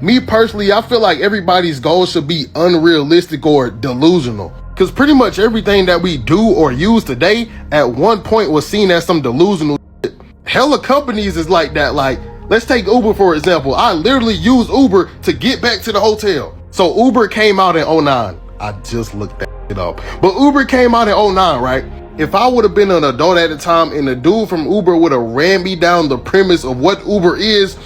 Me personally, I feel like everybody's goals should be unrealistic or delusional. Because pretty much everything that we do or use today at one point was seen as some delusional shit. Hella companies is like that. Like, let's take Uber for example. I literally use Uber to get back to the hotel. So Uber came out in 09. I just looked that shit up. But Uber came out in 09, right? If I would have been an adult at the time and the dude from Uber would have ran me down the premise of what Uber is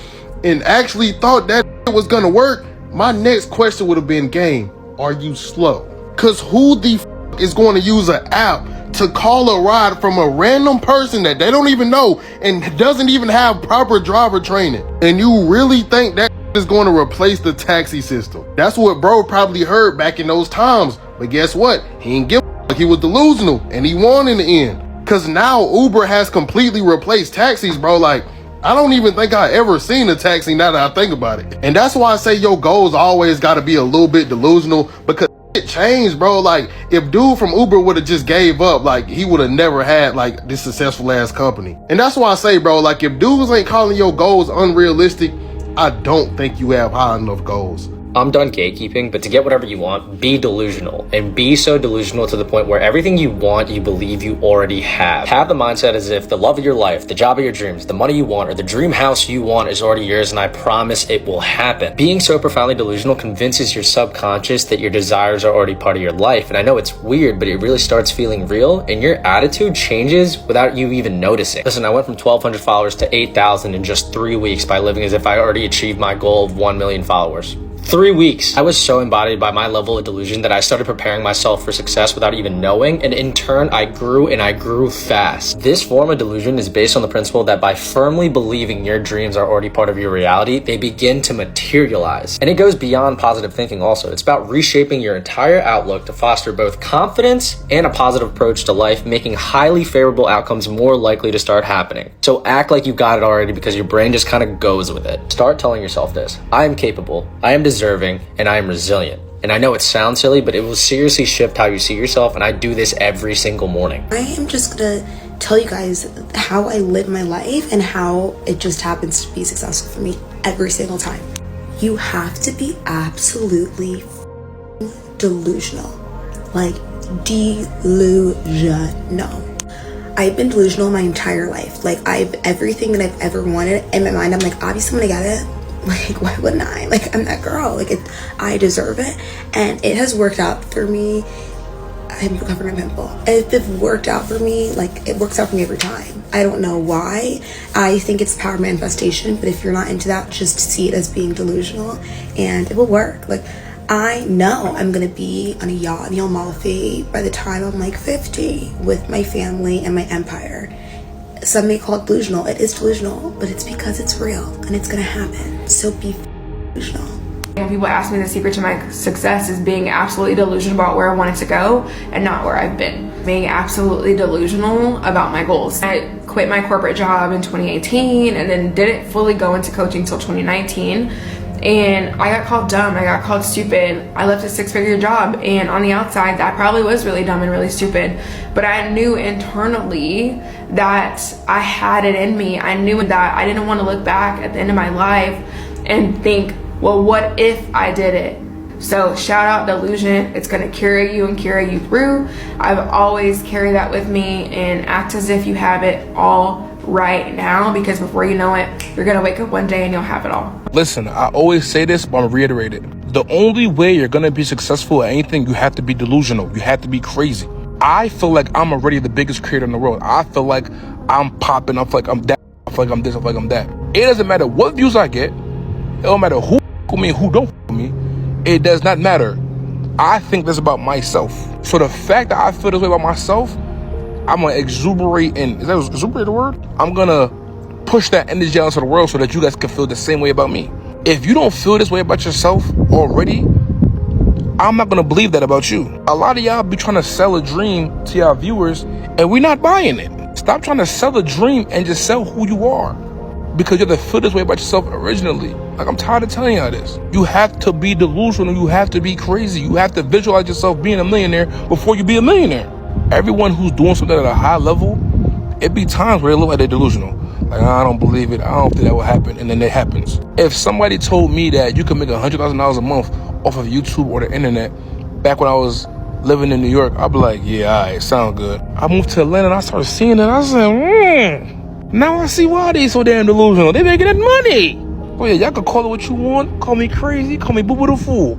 and actually thought that was gonna work, my next question would have been, game, are you slow? Cause who the f is going to use an app to call a ride from a random person that they don't even know and doesn't even have proper driver training? And you really think that is going to replace the taxi system? That's what bro probably heard back in those times. But guess what? He didn't give a f. He was delusional and he won in the end. Cause now Uber has completely replaced taxis, bro. Like, I don't even think I ever seen a taxi now that I think about it. And that's why I say your goals always got to be a little bit delusional, because it changed, bro. Like, if dude from Uber would have just gave up, like, he would have never had like this successful ass company. And that's why I say, bro, like, if dudes ain't calling your goals unrealistic, I don't think you have high enough goals. I'm done gatekeeping, but to get whatever you want, be delusional. And be so delusional to the point where everything you want, you believe you already have. Have the mindset as if the love of your life, the job of your dreams, the money you want, or the dream house you want is already yours, and I promise it will happen. Being so profoundly delusional convinces your subconscious that your desires are already part of your life. And I know it's weird, but it really starts feeling real, and your attitude changes without you even noticing. Listen, I went from 1,200 followers to 8,000 in just 3 weeks by living as if I already achieved my goal of 1 million followers. 3 weeks. I was so embodied by my level of delusion that I started preparing myself for success without even knowing, and in turn I grew, and I grew fast. This form of delusion is based on the principle that by firmly believing your dreams are already part of your reality, they begin to materialize. And it goes beyond positive thinking also. It's about reshaping your entire outlook to foster both confidence and a positive approach to life, making highly favorable outcomes more likely to start happening. So act like you got it already, because your brain just kind of goes with it. Start telling yourself this: I am capable, I am deserving, and I am resilient. And I know it sounds silly, but it will seriously shift how you see yourself, and I do this every single morning. I am just gonna tell you guys how I live my life and how it just happens to be successful for me every single time. You have to be absolutely delusional. Like, delusional. I've been delusional my entire life. Like, everything that I've ever wanted in my mind, I'm like, obviously I'm gonna get it. Like, why wouldn't I? Like, I'm that girl. Like, I deserve it. And it has worked out for me. I'm covering my pimple. It worked out for me. Like, it works out for me every time. I don't know why. I think it's power manifestation. But if you're not into that, just see it as being delusional, and it will work. Like, I know I'm going to be on a yacht in the Amalfi by the time I'm like 50 with my family and my empire. Some may call it delusional. It is delusional, but it's because it's real and it's gonna happen. So be delusional. When people ask me the secret to my success is being absolutely delusional about where I wanted to go and not where I've been. Being absolutely delusional about my goals. I quit my corporate job in 2018 and then didn't fully go into coaching till 2019. And I got called dumb, I got called stupid. I left a 6-figure job, and on the outside that probably was really dumb and really stupid. But I knew internally that I had it in me. I knew that I didn't want to look back at the end of my life and think, well, what if I did it? So shout out delusion. It's gonna carry you and carry you through. I've always carried that with me, and act as if you have it all right now, because before you know it, you're gonna wake up one day and you'll have it all. Listen, I always say this, but I'm gonna reiterate it. The only way you're gonna be successful at anything, you have to be delusional. You have to be crazy. I feel like I'm already the biggest creator in the world. I feel like I'm popping. I feel like I'm that. I feel like I'm this. I feel like I'm that. It doesn't matter what views I get. It don't matter who with me and who don't with me. It does not matter. I think this about myself. So the fact that I feel this way about myself, I'm gonna exuberate, and is that exuberate the word? I'm gonna push that energy out into the world so that you guys can feel the same way about me. If you don't feel this way about yourself already, I'm not gonna believe that about you. A lot of y'all be trying to sell a dream to y'all viewers, and we're not buying it. Stop trying to sell a dream and just sell who you are, because you have to feel this way about yourself originally. Like, I'm tired of telling y'all this. You have to be delusional. You have to be crazy. You have to visualize yourself being a millionaire before you be a millionaire. Everyone who's doing something at a high level, it be times where they look like they're delusional. Like, I don't believe it. I don't think that will happen. And then it happens. If somebody told me that you could make $100,000 a month off of YouTube or the internet back when I was living in New York, I'd be like, yeah, all right, sound good. I moved to Atlanta and I started seeing it. I said, now I see why they so damn delusional. They making that money. Oh yeah, y'all can call it what you want. Call me crazy. Call me boo-boo the fool.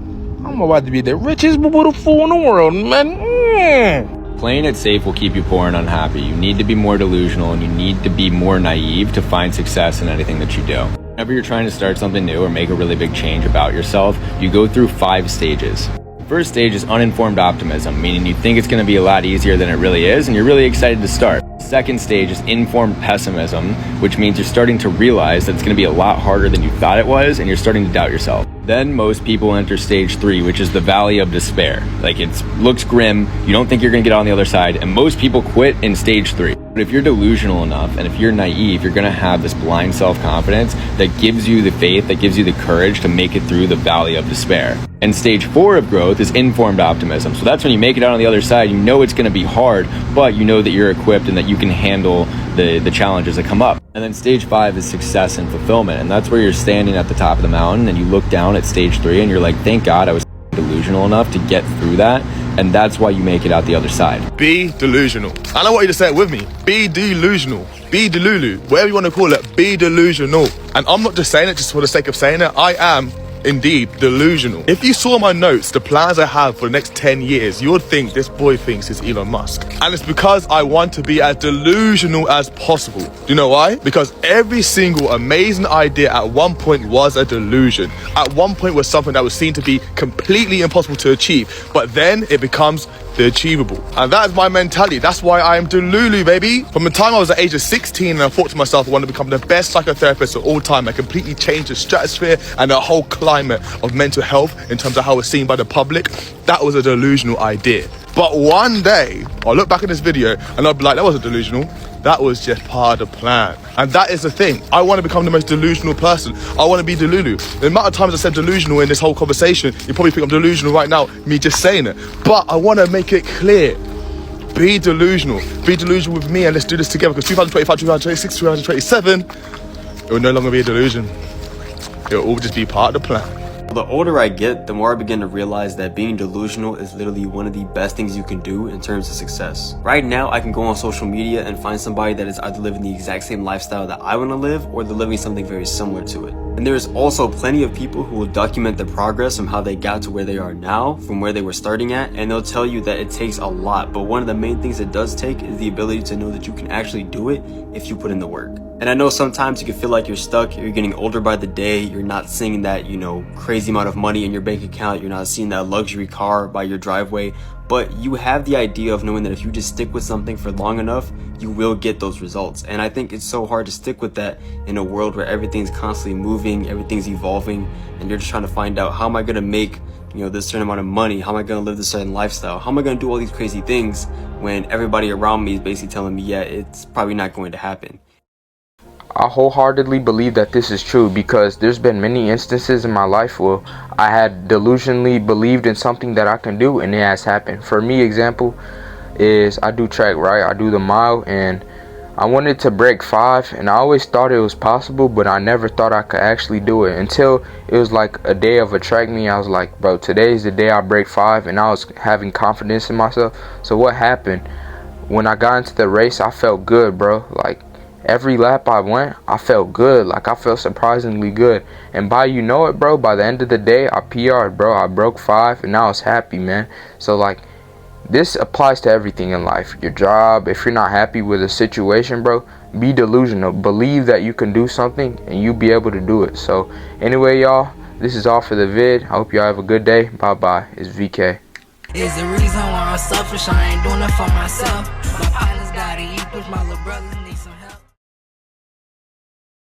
I'm about to be the richest boo-boo the fool in the world, man. Playing it safe will keep you poor and unhappy. You need to be more delusional and you need to be more naive to find success in anything that you do. Whenever you're trying to start something new or make a really big change about yourself, you go through 5 stages. The first stage is uninformed optimism, meaning you think it's going to be a lot easier than it really is and you're really excited to start. The second stage is informed pessimism, which means you're starting to realize that it's going to be a lot harder than you thought it was and you're starting to doubt yourself. Then most people enter stage 3, which is the valley of despair. Like, it looks grim, you don't think you're gonna get on the other side, and most people quit in stage 3. But if you're delusional enough, and if you're naive, you're gonna have this blind self-confidence that gives you the faith, that gives you the courage to make it through the valley of despair. And stage 4 of growth is informed optimism. So that's when you make it out on the other side, you know it's gonna be hard, but you know that you're equipped and that you can handle the challenges that come up. And then stage 5 is success and fulfillment. And that's where you're standing at the top of the mountain and you look down at stage 3 and you're like, thank God I was delusional enough to get through that. And that's why you make it out the other side. Be delusional. And I want you to say it with me. Be delusional. Be delulu. Whatever you want to call it, be delusional. And I'm not just saying it just for the sake of saying it. I am indeed delusional. If you saw my notes, the plans I have for the next 10 years, you would think this boy thinks he's Elon Musk. And it's because I want to be as delusional as possible. Do you know why? Because every single amazing idea at one point was a delusion. At one point was something that was seen to be completely impossible to achieve, but then it becomes the achievable. And that is my mentality. That's why I am Delulu, baby. From the time I was at the age of 16 and I thought to myself, I want to become the best psychotherapist of all time. I completely changed the stratosphere and the whole climate of mental health in terms of how it's seen by the public. That was a delusional idea. But one day, I'll look back at this video and I'll be like, that wasn't delusional. That was just part of the plan. And that is the thing. I want to become the most delusional person. I want to be Delulu. The amount of times I said delusional in this whole conversation, you probably think I'm delusional right now, me just saying it. But I want to make it clear. Be delusional. Be delusional with me and let's do this together. Because 2025, 2026, 2027, it will no longer be a delusion. It will all just be part of the plan. The older I get, the more I begin to realize that being delusional is literally one of the best things you can do in terms of success. Right now, I can go on social media and find somebody that is either living the exact same lifestyle that I want to live, or they're living something very similar to it. And there's also plenty of people who will document the progress from how they got to where they are now, from where they were starting at, and they'll tell you that it takes a lot, but one of the main things it does take is the ability to know that you can actually do it if you put in the work. And I know sometimes you can feel like you're stuck, you're getting older by the day, you're not seeing that, crazy amount of money in your bank account, you're not seeing that luxury car by your driveway, but you have the idea of knowing that if you just stick with something for long enough, you will get those results. And I think it's so hard to stick with that in a world where everything's constantly moving, everything's evolving, and you're just trying to find out, how am I going to make this certain amount of money? How am I going to live this certain lifestyle? How am I going to do all these crazy things when everybody around me is basically telling me, yeah, it's probably not going to happen? I wholeheartedly believe that this is true because there's been many instances in my life where I had delusionally believed in something that I can do and it has happened. For me, example is I do track, right? I do the mile and I wanted to break 5 and I always thought it was possible, but I never thought I could actually do it until it was like a day of a track meet. I was like, bro, today's the day I break 5, and I was having confidence in myself. So what happened? When I got into the race, I felt good, bro. Like, every lap I went, I felt good. Like, I felt surprisingly good. And by bro, by the end of the day, I PR'd, bro. I broke 5 and I was happy, man. So, like, this applies to everything in life. Your job, if you're not happy with a situation, bro, be delusional. Believe that you can do something and you'll be able to do it. So, anyway, y'all, this is all for the vid. I hope y'all have a good day. Bye-bye. It's VK. Is the reason why I'm selfish. I ain't doing it for myself. My partner's gotta eat, push my little brother need some help.